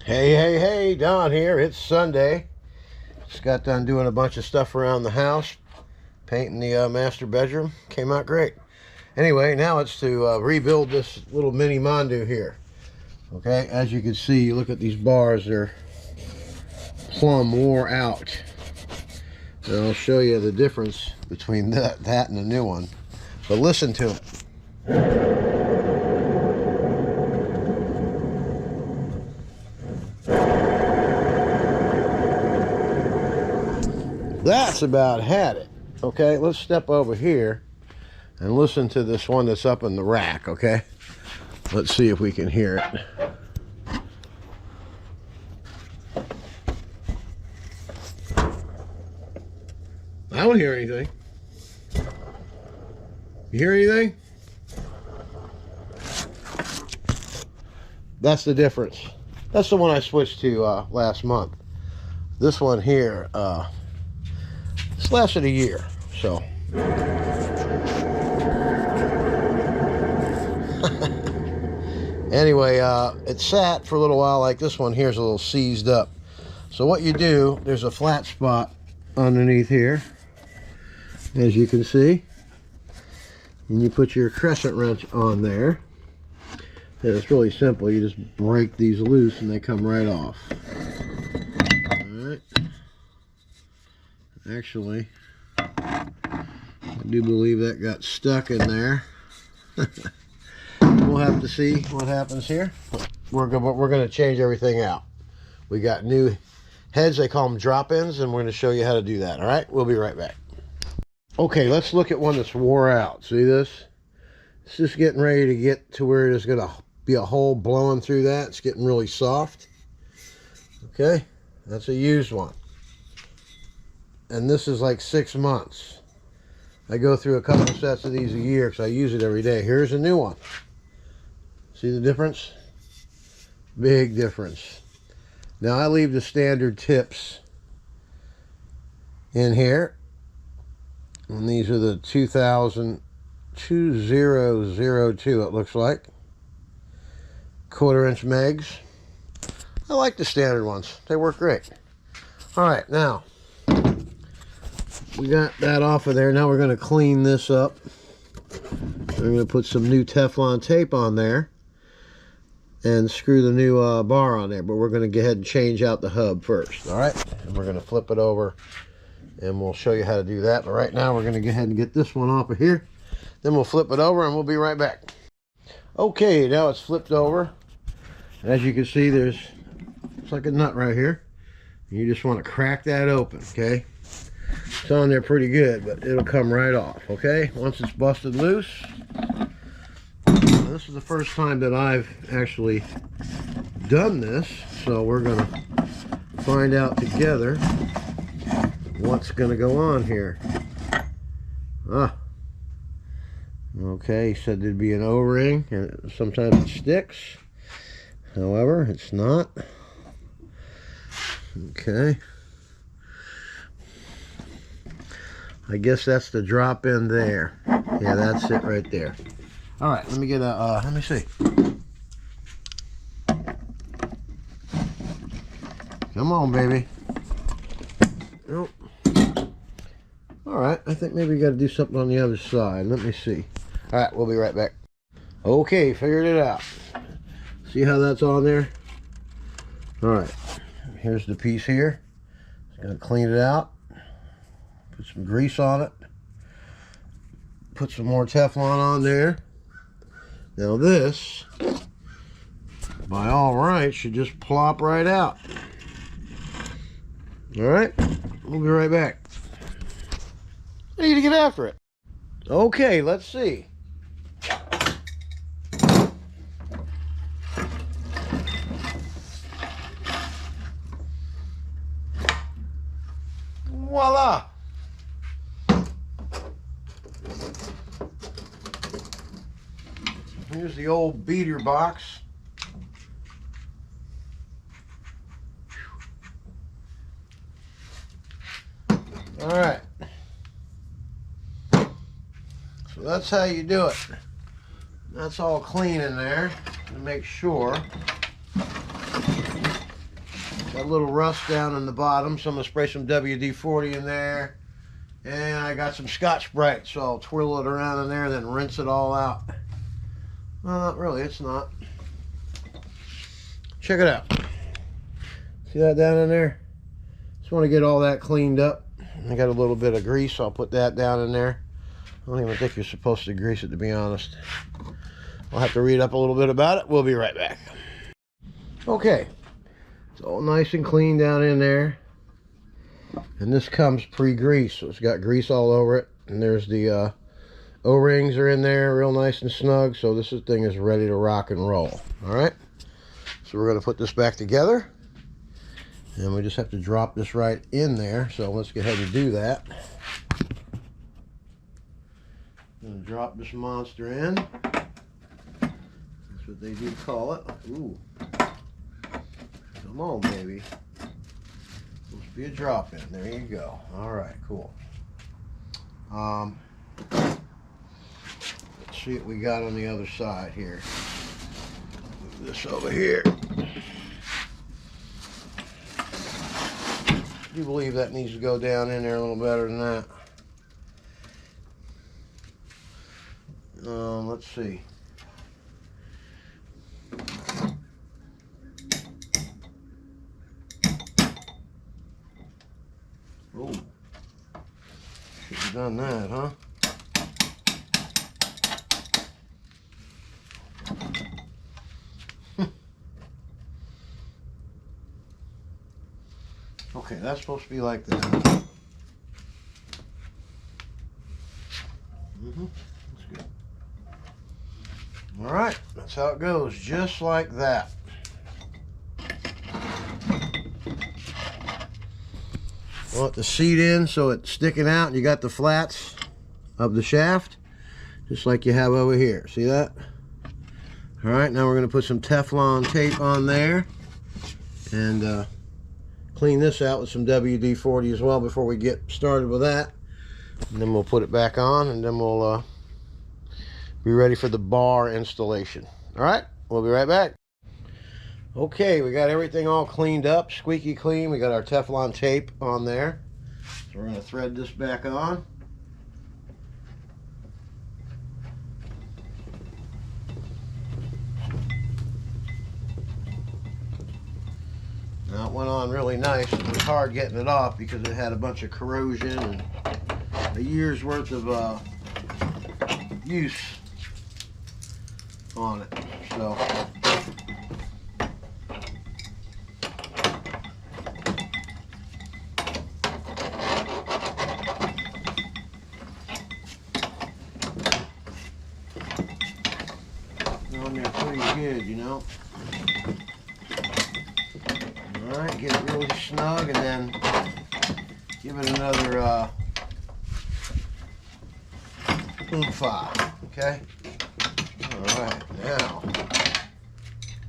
Hey, Don here. It's Sunday. Just got done doing a bunch of stuff around the house, painting the master bedroom. Came out great. Anyway, now it's to rebuild this little mini Mondo here. Okay, as you can see, you look at these bars, they're plumb wore out. And I'll show you the difference between that and the new one. But listen to it. That's about had it. Okay, let's step over here and listen to this one that's up in the rack. Okay, let's see if we can hear it. I don't hear anything. You hear anything? That's the difference. That's the one I switched to last month. This one here, this lasted a year, so. Anyway, it sat for a little while like this one here is a little seized up. So what you do, there's a flat spot underneath here, as you can see. And you put your crescent wrench on there. And it's really simple. You just break these loose and they come right off. Alright. Actually, I do believe that got stuck in there. We'll have to see what happens here. We're going to change everything out. We got new heads, they call them drop-ins, and we're going to show you how to do that. Alright, we'll be right back. Okay, let's look at one that's wore out. See this? It's just getting ready to get to where there's going to be a hole blowing through that. It's getting really soft. Okay, that's a used one. And this is like 6 months. I go through a couple of sets of these a year because I use it every day. Here's a new one. See the difference? Big difference. Now I leave the standard tips in here. And these are the 2002 it looks like. 1/4 inch megs. I like the standard ones. They work great. Alright, now we got that off of there. Now we're going to clean this up. We're going to put some new Teflon tape on there and screw the new bar on there. But we're going to go ahead and change out the hub first. Alright, and we're going to flip it over and we'll show you how to do that. But right now we're going to go ahead and get this one off of here. Then we'll flip it over and we'll be right back. Okay, now it's flipped over. And as you can see, it's like a nut right here. You just want to crack that open, okay? It's on there pretty good, but it'll come right off, okay? Once it's busted loose. Now, this is the first time that I've actually done this, so we're going to find out together what's going to go on here. Okay, he said there'd be an O-ring, and sometimes it sticks. However, it's not. Okay. I guess that's the drop in there. Yeah, that's it right there. All right, let me get a, let me see. Come on, baby. Nope. All right, I think maybe we got to do something on the other side. Let me see. All right, we'll be right back. Okay, figured it out. See how that's on there? All right, here's the piece here. Just gonna clean it out. Put some grease on it. Put some more Teflon on there. Now this, by all rights, should just plop right out. All right, we'll be right back. I need to get after it. Okay, let's see. Voila! Here's the old beater box. All right. So that's how you do it. That's all clean in there to make sure Got a little rust down in the bottom, so I'm going to spray some WD-40 in there. And I got some Scotch-Brite, so I'll twirl it around in there and then rinse it all out. Well, not really, it's not. Check it out. See that down in there? Just want to get all that cleaned up. I got a little bit of grease, so I'll put that down in there. I don't even think you're supposed to grease it, to be honest. I'll have to read up a little bit about it. We'll be right back. Okay, it's all nice and clean down in there. And this comes pre-greased, so it's got grease all over it. And there's the O-rings are in there, real nice and snug. So this thing is ready to rock and roll. All right, so we're going to put this back together. And we just have to drop this right in there. So let's go ahead and do that. I'm going to drop this monster in. That's what they do call it. Ooh. Come on, baby. Supposed to be a drop in. There you go. All right, cool. Let's see what we got on the other side here. Move this over here. I do believe that needs to go down in there a little better than that. Let's see. Oh, should have done that, huh? Okay, that's supposed to be like that. That's good. All right, that's how it goes, just like that. Want the seat in so it's sticking out and you got the flats of the shaft, just like you have over here. See that? All right, now we're going to put some Teflon tape on there and clean this out with some WD-40 as well before we get started with that. And then we'll put it back on and then we'll be ready for the bar installation. All right, we'll be right back. Okay, we got everything all cleaned up, squeaky clean. We got our Teflon tape on there. So we're going to thread this back on. Now it went on really nice. It was hard getting it off because it had a bunch of corrosion and a year's worth of use on it. So on there pretty good, you know. Alright, get it really snug and then give it another oomph-ah, okay? Alright, now,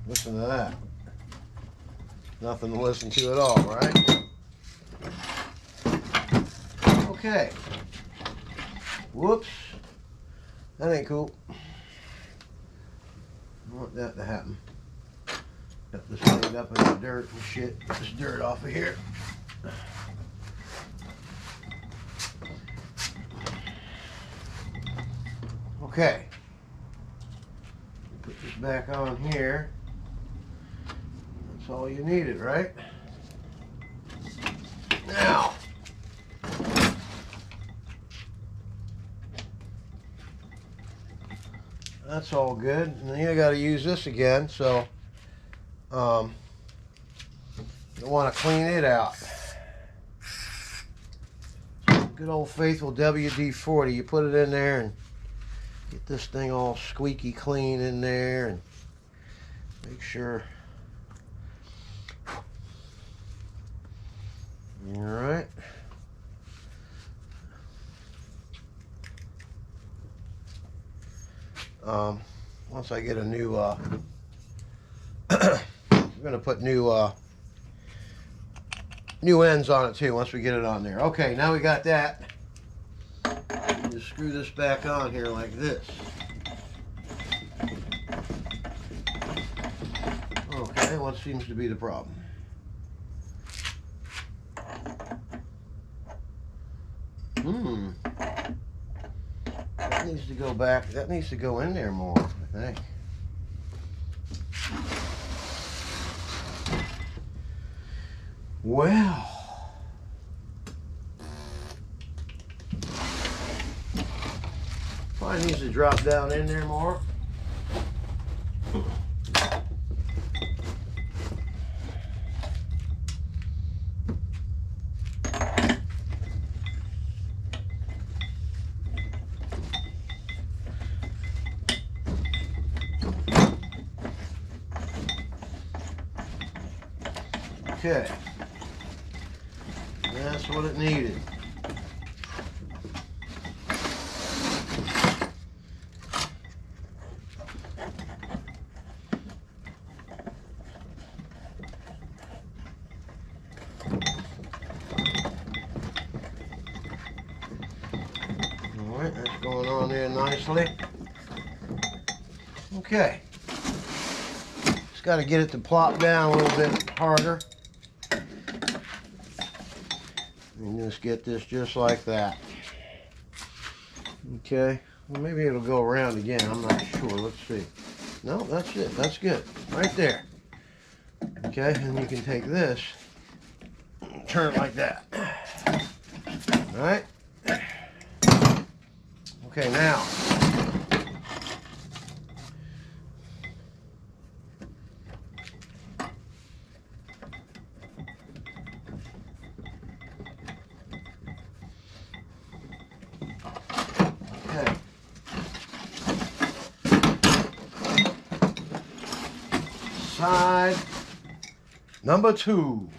listen to that. Nothing to listen to at all, right? Okay. Whoops. That ain't cool. I don't want that to happen. Got this laid up in the dirt and shit. Get this dirt off of here. Okay. Put this back on here. That's all you needed, right? Now, that's all good. And then you got to use this again, so you want to clean it out. Good old faithful WD-40. You put it in there and get this thing all squeaky clean in there and make sure. All right. Once I get a new we're going to put new ends on it too once we get it on there. Okay, now we got that. Just screw this back on here like this. Okay, what seems to be the problem? That needs to go back. That needs to go in there more, I think. Well, probably needs to drop down in there more. Okay, that's what it needed. All right, that's going on there nicely. Okay, just got to get it to plop down a little bit harder. And just get this just like that. Okay, well, maybe it'll go around again. I'm not sure. Let's see. No, that's it. That's good. Right there. Okay, and you can take this and turn it like that. All right. Okay, now. Side number 2.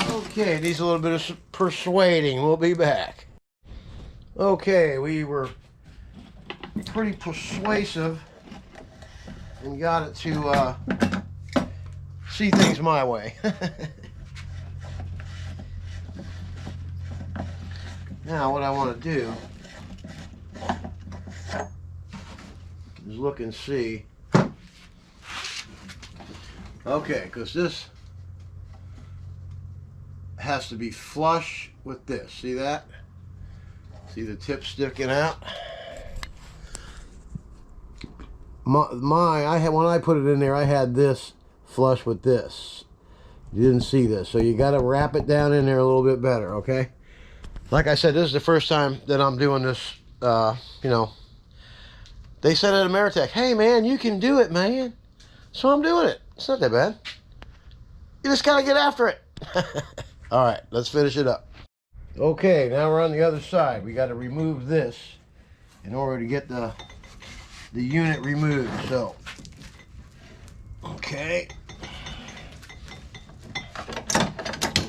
Okay, needs a little bit of persuading. We'll be back. Okay, we were pretty persuasive and got it to see things my way. Now what I want to do is look and see. Okay, because this has to be flush with this. See that? See the tip sticking out? When I put it in there, I had this flush with this. You didn't see this, so you got to wrap it down in there a little bit better. Okay, like I said, this is the first time that I'm doing this. You know, they said at Ameritech, hey man, you can do it, man, so I'm doing it. It's not that bad. You just gotta get after it. All right, let's finish it up. Okay, now we're on the other side. We got to remove this in order to get the unit removed. So okay,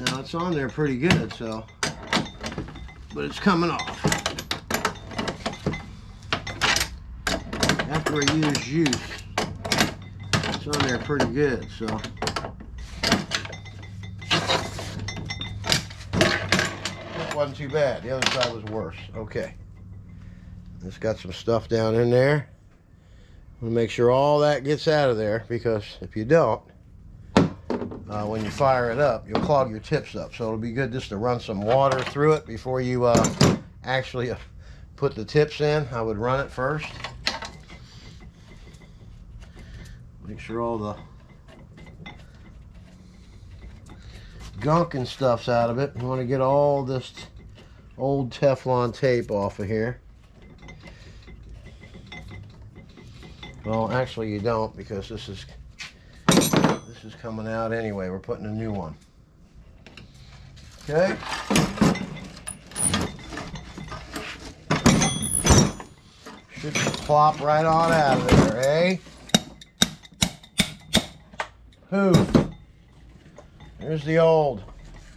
now it's on there pretty good, so, but it's coming off. After I use, it's on there pretty good, so. This wasn't too bad. The other side was worse. Okay. It's got some stuff down in there. I'm gonna make sure all that gets out of there, because if you don't, when you fire it up, you'll clog your tips up. So it'll be good just to run some water through it before you actually put the tips in. I would run it first. Make sure all the gunk and stuff's out of it. You want to get all this old Teflon tape off of here. Well, actually you don't, because this is coming out anyway. We're putting a new one. Okay. Should plop right on out of there, eh? Who? There's the old.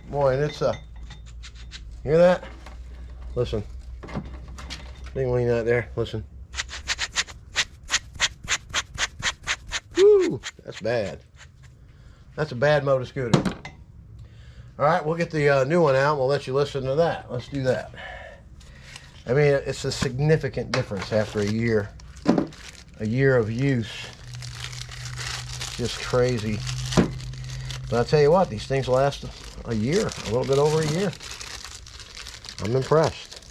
Boy, and it's a... Hear that? Listen. Thing lean out there. Listen. Woo! That's bad. That's a bad motor scooter. Alright, we'll get the new one out. We'll let you listen to that. Let's do that. I mean, it's a significant difference after a year of use. It's just crazy. But I'll tell you what, these things last a year, a little bit over a year. I'm impressed.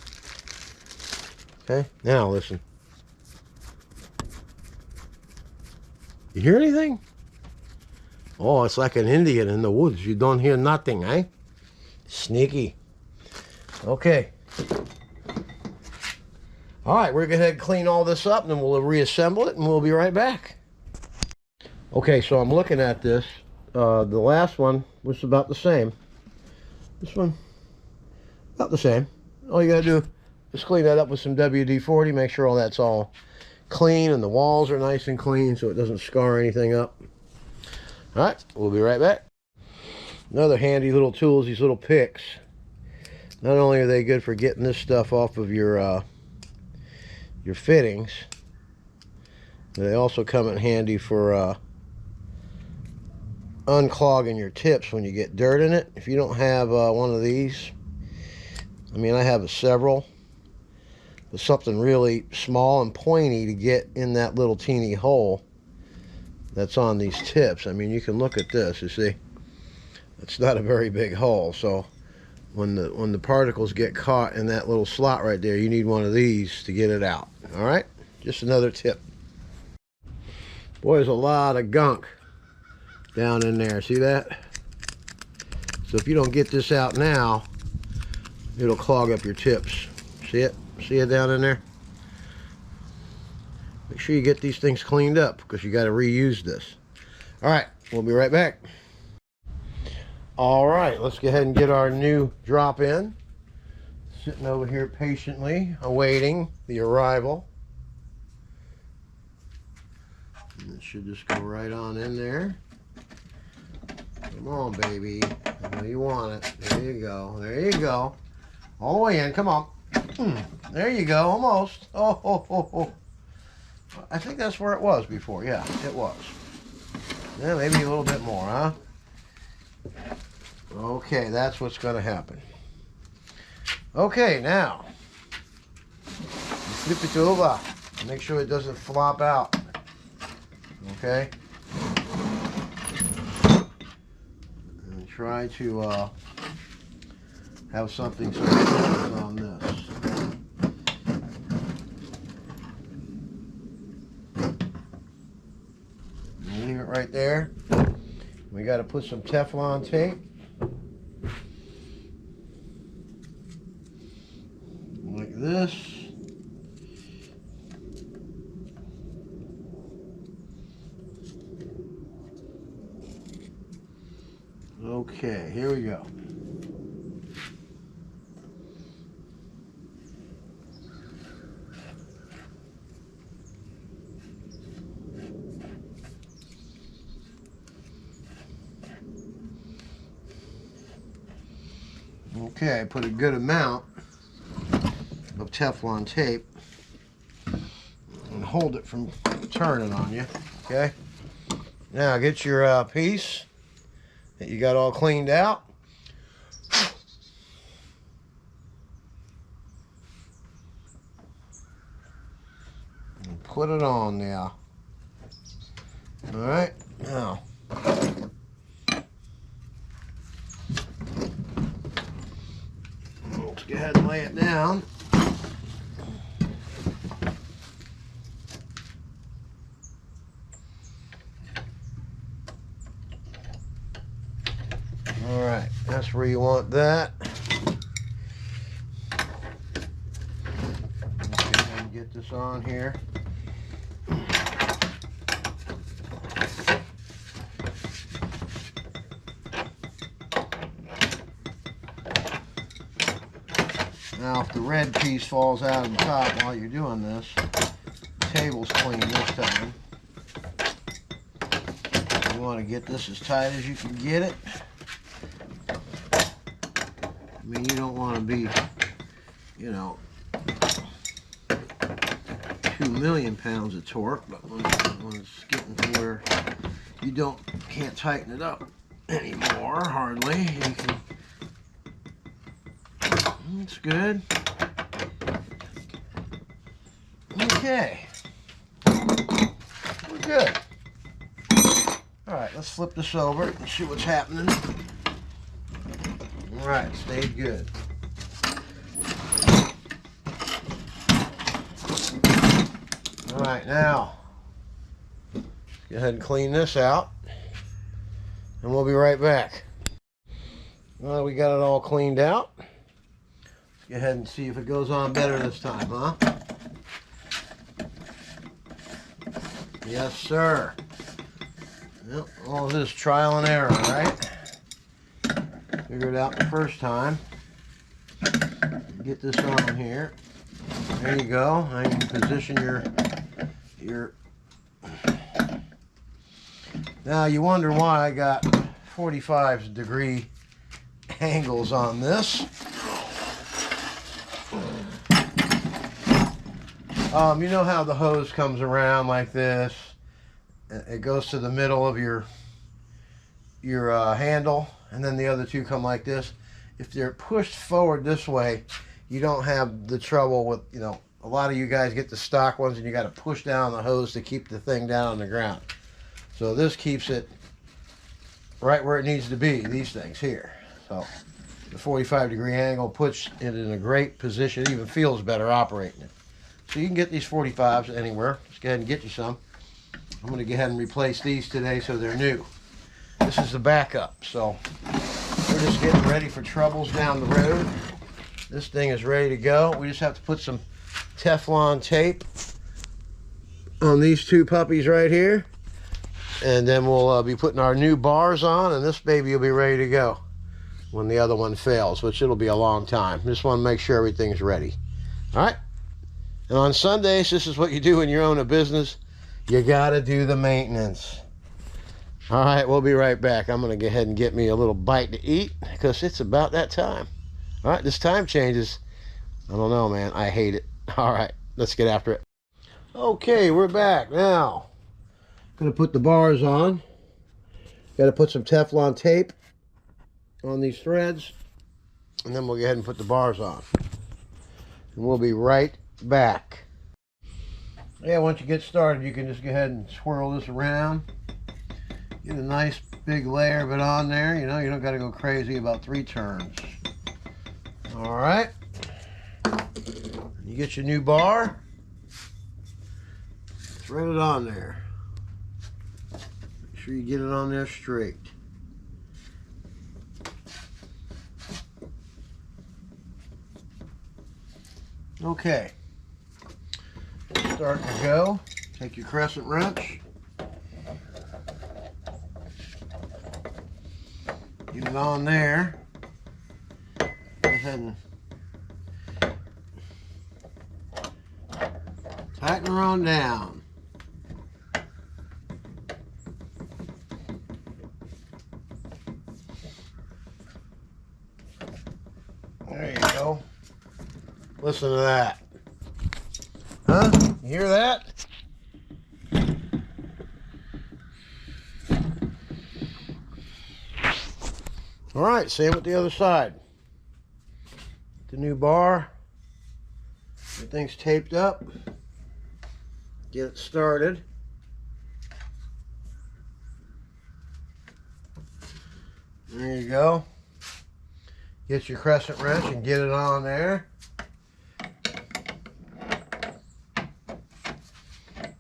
Okay, now listen. You hear anything? Oh, it's like an Indian in the woods. You don't hear nothing, eh? Sneaky. Okay. All right, we're going to go ahead and clean all this up, and then we'll reassemble it, and we'll be right back. Okay, so I'm looking at this. The last one was about the same. This one, about the same. All you got to do is clean that up with some WD-40. Make sure all that's all clean, and the walls are nice and clean so it doesn't scar anything up. All right, we'll be right back. Another handy little tool is these little picks. Not only are they good for getting this stuff off of your fittings, but they also come in handy for unclogging your tips when you get dirt in it. If you don't have one of these, I mean, I have several, but something really small and pointy to get in that little teeny hole that's on these tips. I mean, you can look at this, you see, it's not a very big hole, so when the particles get caught in that little slot right there, you need one of these to get it out. All right, just another tip. Boy, there's a lot of gunk down in there, see that? So if you don't get this out now, it'll clog up your tips. See it? See it down in there? Make sure you get these things cleaned up, because you got to reuse this. All right, we'll be right back. All right, let's go ahead and get our new drop in. Sitting over here patiently awaiting the arrival. And it should just go right on in there. Come on, baby. I know you want it. There you go. There you go. All the way in. Come on. There you go. Almost. Oh. I think that's where it was before. Yeah, it was. Yeah, maybe a little bit more, huh? Okay, that's what's going to happen. Okay, now flip it over. Make sure it doesn't flop out. Okay. And try to have something sort of on this. Leave it right there. We got to put some Teflon tape. Like this. Okay, here we go. Okay, I put a good amount of Teflon tape and hold it from turning on you. Okay, now get your piece that you got all cleaned out. And put it on now. All right, now let's go ahead and lay it down. All right, that's where you want that. Let's go ahead and get this on here. Now, if the red piece falls out of the top while you're doing this, the table's clean this time. You want to get this as tight as you can get it. I mean, you don't want to be, you know, 2 million pounds of torque, but when it's getting to where you can't tighten it up anymore, hardly, you can. It's good. Okay. We're good. Alright, let's flip this over and see what's happening. Alright, stayed good. Alright, now, go ahead and clean this out, and we'll be right back. Well, we got it all cleaned out. Let's go ahead and see if it goes on better this time, huh? Yes, sir. Yep, all of this trial and error, right? Figure it out the first time. Get this on here. There you go. Now you can position your... Now you wonder why I got 45-degree angles on this. You know how the hose comes around like this? It goes to the middle of your handle, and then the other two come like this. If they're pushed forward this way, you don't have the trouble with, you know, a lot of you guys get the stock ones and you got to push down the hose to keep the thing down on the ground. So this keeps it right where it needs to be, these things here. So the 45-degree angle puts it in a great position. It even feels better operating it. So you can get these 45s anywhere. Let's go ahead and get you some. I'm going to go ahead and replace these today so they're new. This is the backup. So we're just getting ready for troubles down the road. This thing is ready to go. We just have to put some Teflon tape on these two puppies right here. And then we'll be putting our new bars on, and this baby will be ready to go when the other one fails, which it'll be a long time. Just want to make sure everything's ready. All right? And on Sundays, this is what you do when you own a business. You got to do the maintenance. All right, we'll be right back. I'm going to go ahead and get me a little bite to eat because it's about that time. All right, this time changes. I don't know, man. I hate it. All right, let's get after it. Okay, we're back now. Gonna put the bars on. Got to put some Teflon tape on these threads, and then we'll go ahead and put the bars on. And we'll be right back. Yeah, once you get started, you can just go ahead and swirl this around. Get a nice big layer of it on there. You know, you don't got to go crazy about 3 turns. All right. You get your new bar. Thread it on there. Make sure you get it on there straight. Okay. Starting to go. Take your crescent wrench. Get it on there. Go ahead and tighten her on down. There you go. Listen to that. Huh? You hear that? All right, same with the other side. The new bar. Everything's taped up. Get it started. There you go. Get your crescent wrench and get it on there.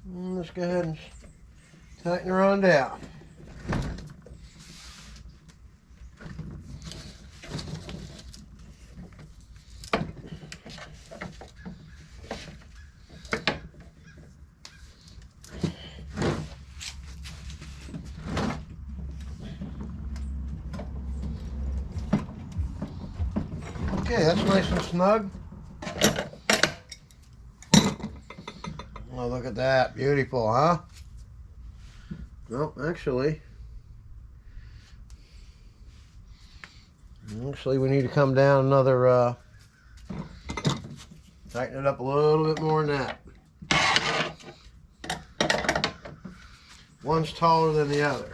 And let's go ahead and tighten her on down. Okay, that's nice and snug. Oh, look at that. Beautiful, huh? Well, actually, we need to come down another, tighten it up a little bit more than that. One's taller than the other.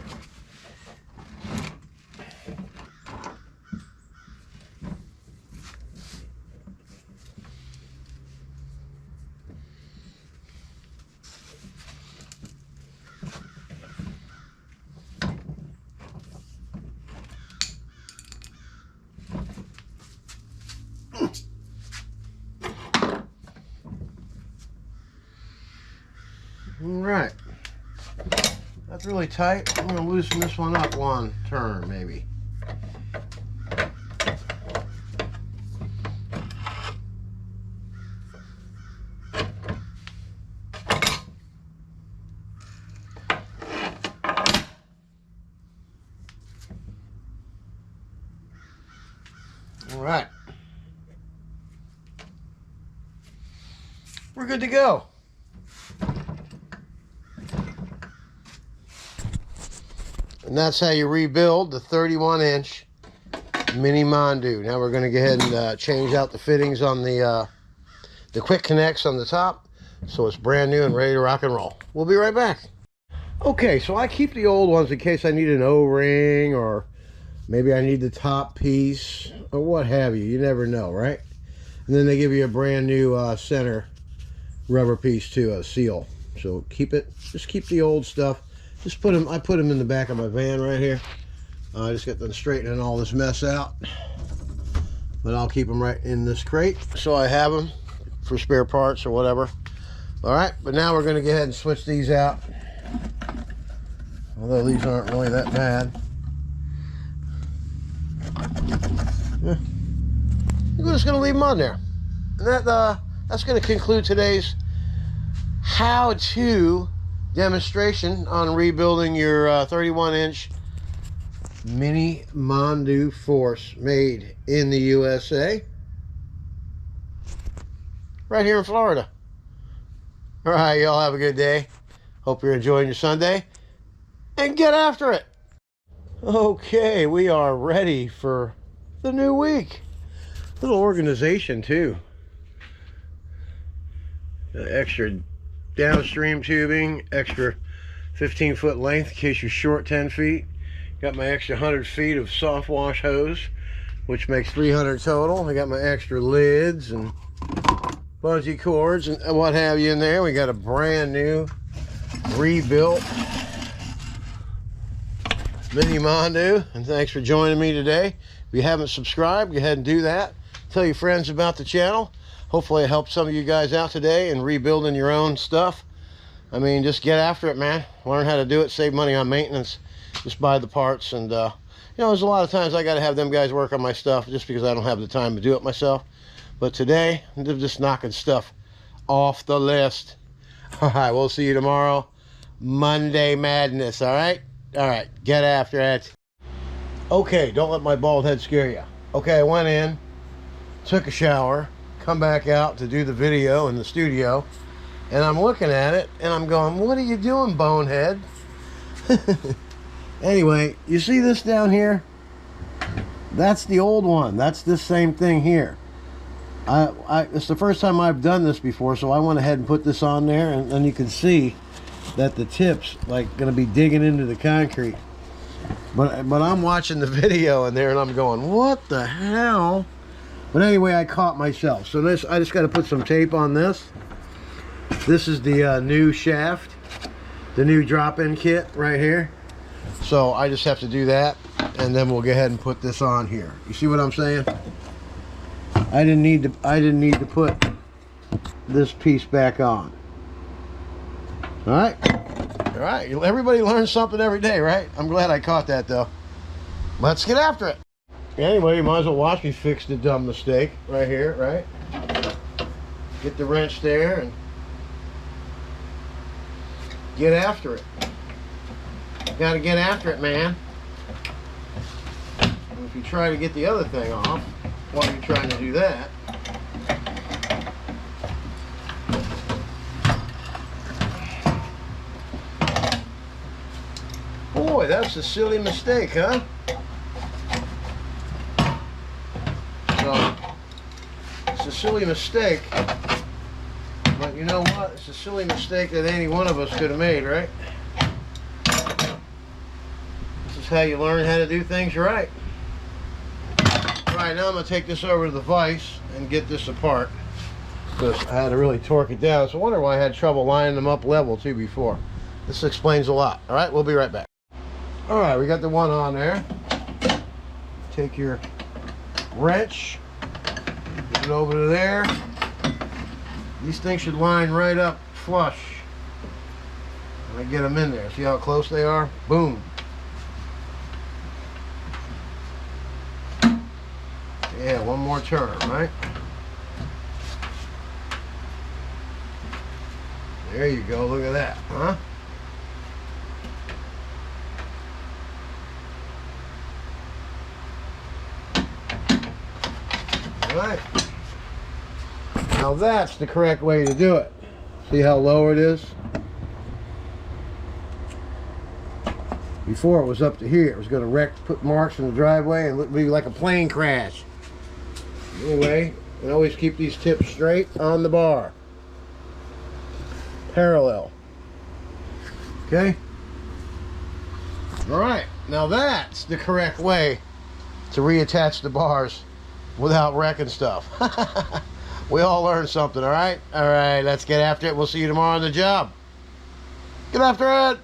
That's really tight. I'm going to loosen this one up one turn, maybe. All right. We're good to go. And that's how you rebuild the 31-inch mini Mondo. Now we're going to go ahead and change out the fittings on the quick connects on the top, so it's brand new and ready to rock and roll. We'll be right back. Okay, so I keep the old ones in case I need an O-ring, or maybe I need the top piece, or what have you. You never know, right? And then they give you a brand new center rubber piece too, a seal. So just keep the old stuff. Just put them, I put them in the back of my van right here. I just got them straightening all this mess out. But I'll keep them right in this crate, so I have them for spare parts or whatever. All right, but now we're gonna go ahead and switch these out. Although these aren't really that bad. Yeah. We're just gonna leave them on there. And that's gonna conclude today's how-to demonstration on rebuilding your 31-inch mini Mondo Force, made in the USA, right here in Florida. All right, y'all have a good day. Hope you're enjoying your Sunday, and get after it. Okay, we are ready for the new week. Little organization too. Extra downstream tubing, extra 15-foot length in case you're short 10 feet. Got my extra 100 feet of soft wash hose, which makes 300 total. I got my extra lids and bungee cords and what have you in there. We got a brand new rebuilt mini Mondo, and thanks for joining me today. If you haven't subscribed, go ahead and do that. Tell your friends about the channel. Hopefully it helped some of you guys out today in rebuilding your own stuff. I mean, just get after it, man. Learn how to do it, save money on maintenance. Just buy the parts. And you know, there's a lot of times I got to have them guys work on my stuff just because I don't have the time to do it myself. But today, they're just knocking stuff off the list. All right, we'll see you tomorrow. Monday Madness, all right? All right, get after it. Okay, don't let my bald head scare you. Okay, I went in, took a shower, come back out to do the video in the studio, and I'm looking at it and I'm going, what are you doing, bonehead? Anyway, you see this down here? That's the old one. That's this same thing here. It's the first time I've done this before, so I went ahead and put this on there, and you can see that the tip's like gonna be digging into the concrete. But I'm watching the video in there and I'm going, what the hell? But anyway, I caught myself. So this, I just got to put some tape on this. This is the new shaft, the new drop-in kit right here. So I just have to do that, and then we'll go ahead and put this on here. You see what I'm saying? I didn't need to put this piece back on. All right. All right. Everybody learns something every day, right? I'm glad I caught that though. Let's get after it. Anyway, you might as well watch me fix the dumb mistake right here, right? Get the wrench there and get after it. Got to get after it, man. And if you try to get the other thing off while you're trying to do that, boy, that's a silly mistake, huh? So, it's a silly mistake, but you know what? It's a silly mistake that any one of us could have made, right? This is how you learn how to do things right. Alright, now I'm going to take this over to the vise and get this apart, because I had to really torque it down. So I wonder why I had trouble lining them up level too before. This explains a lot. Alright, we'll be right back. Alright, we got the one on there. Take your wrench, get it over to there. These things should line right up flush. I get them in there. See how close they are? Boom. Yeah, one more turn, right? There you go. Look at that, huh? All right. Now that's the correct way to do it. See how low it is? Before it was up to here. It was going to put marks in the driveway and be like a plane crash. Anyway, and always keep these tips straight on the bar. Parallel. Okay? Alright, now that's the correct way to reattach the bars without wrecking stuff. We all learned something, alright? Alright, let's get after it. We'll see you tomorrow on the job. Get after it!